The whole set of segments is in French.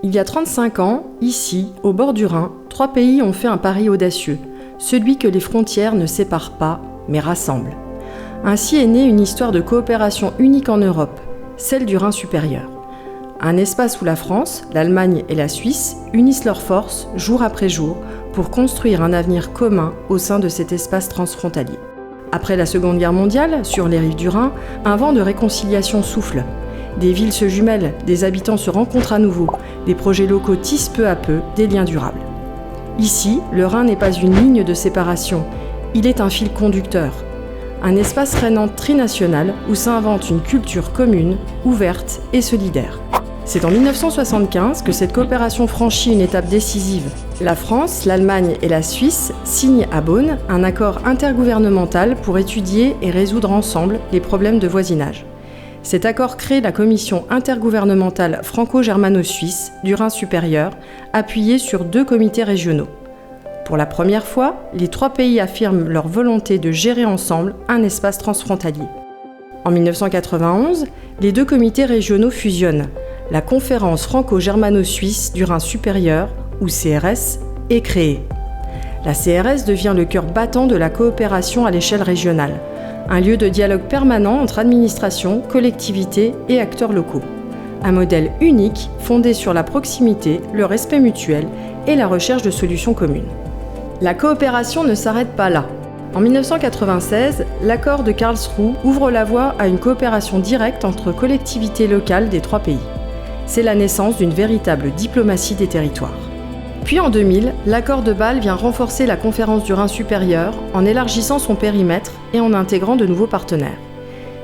Il y a 35 ans, ici, au bord du Rhin, 3 pays ont fait un pari audacieux, celui que les frontières ne séparent pas, mais rassemblent. Ainsi est née une histoire de coopération unique en Europe, celle du Rhin supérieur. Un espace où la France, l'Allemagne et la Suisse unissent leurs forces jour après jour pour construire un avenir commun au sein de cet espace transfrontalier. Après la Seconde Guerre mondiale, sur les rives du Rhin, un vent de réconciliation souffle. Des villes se jumellent, des habitants se rencontrent à nouveau, des projets locaux tissent peu à peu des liens durables. Ici, le Rhin n'est pas une ligne de séparation, il est un fil conducteur. Un espace rhénan trinational où s'invente une culture commune, ouverte et solidaire. C'est en 1975 que cette coopération franchit une étape décisive. La France, l'Allemagne et la Suisse signent à Bonn un accord intergouvernemental pour étudier et résoudre ensemble les problèmes de voisinage. Cet accord crée la commission intergouvernementale franco-germano-suisse du Rhin supérieur, appuyée sur 2 comités régionaux. Pour la première fois, les 3 pays affirment leur volonté de gérer ensemble un espace transfrontalier. En 1991, les 2 comités régionaux fusionnent. La conférence franco-germano-suisse du Rhin supérieur, ou CRS, est créée. La CRS devient le cœur battant de la coopération à l'échelle régionale. Un lieu de dialogue permanent entre administration, collectivités et acteurs locaux. Un modèle unique fondé sur la proximité, le respect mutuel et la recherche de solutions communes. La coopération ne s'arrête pas là. En 1996, l'accord de Karlsruhe ouvre la voie à une coopération directe entre collectivités locales des 3 pays. C'est la naissance d'une véritable diplomatie des territoires. Puis en 2000, l'accord de Bâle vient renforcer la conférence du Rhin supérieur en élargissant son périmètre et en intégrant de nouveaux partenaires.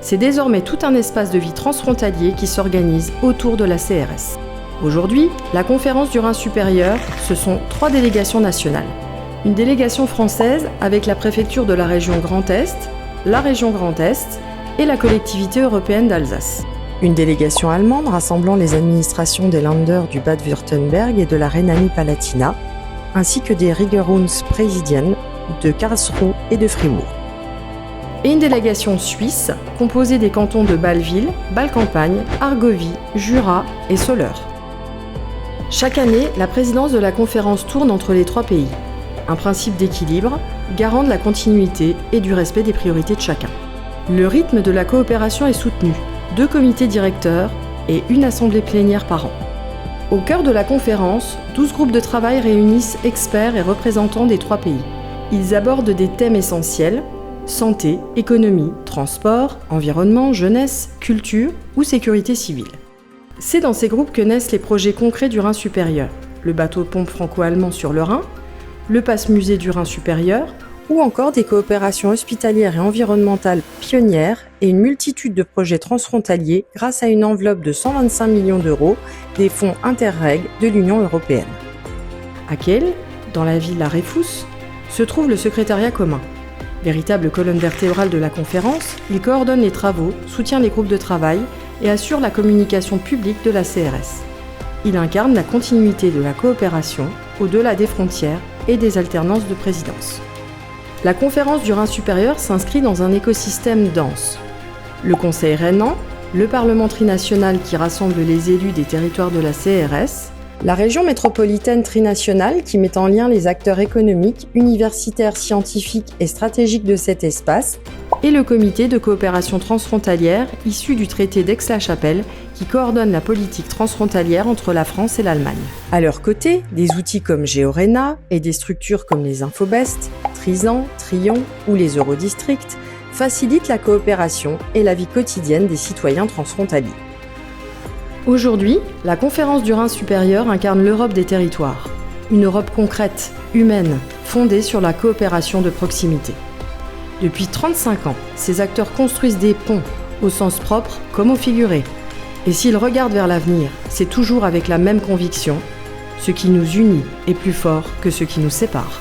C'est désormais tout un espace de vie transfrontalier qui s'organise autour de la CRS. Aujourd'hui, la conférence du Rhin supérieur, ce sont 3 délégations nationales. Une délégation française avec la préfecture de la région Grand Est, la région Grand Est et la collectivité européenne d'Alsace. Une délégation allemande rassemblant les administrations des Länder du Bade-Württemberg et de la Rhénanie-Palatinat, ainsi que des Regierungspräsidien de Karlsruhe et de Fribourg. Et une délégation suisse composée des cantons de Bâle-Ville, Bâle-Campagne, Argovie, Jura et Soleure. Chaque année, la présidence de la conférence tourne entre les 3 pays. Un principe d'équilibre, garant de la continuité et du respect des priorités de chacun. Le rythme de la coopération est soutenu. 2 comités directeurs et une assemblée plénière par an. Au cœur de la conférence, 12 groupes de travail réunissent experts et représentants des 3 pays. Ils abordent des thèmes essentiels, santé, économie, transport, environnement, jeunesse, culture ou sécurité civile. C'est dans ces groupes que naissent les projets concrets du Rhin supérieur, le bateau-pompe franco-allemand sur le Rhin, le passe-musée du Rhin supérieur, ou encore des coopérations hospitalières et environnementales pionnières et une multitude de projets transfrontaliers grâce à une enveloppe de 125 millions d'euros des fonds Interreg de l'Union européenne. À Kehl, dans la ville La Réfousse, se trouve le secrétariat commun. Véritable colonne vertébrale de la conférence, il coordonne les travaux, soutient les groupes de travail et assure la communication publique de la CRS. Il incarne la continuité de la coopération au-delà des frontières et des alternances de présidence. La conférence du Rhin supérieur s'inscrit dans un écosystème dense. Le Conseil rhénan, le Parlement trinational qui rassemble les élus des territoires de la CRS, la région métropolitaine trinationale qui met en lien les acteurs économiques, universitaires, scientifiques et stratégiques de cet espace, et le comité de coopération transfrontalière issu du traité d'Aix-la-Chapelle qui coordonne la politique transfrontalière entre la France et l'Allemagne. À leur côté, des outils comme GeoRHENA et des structures comme les Infobest, Trisan, Trion ou les Eurodistricts facilitent la coopération et la vie quotidienne des citoyens transfrontaliers. Aujourd'hui, la conférence du Rhin supérieur incarne l'Europe des territoires. Une Europe concrète, humaine, fondée sur la coopération de proximité. Depuis 35 ans, ces acteurs construisent des ponts, au sens propre comme au figuré. Et s'ils regardent vers l'avenir, c'est toujours avec la même conviction, ce qui nous unit est plus fort que ce qui nous sépare.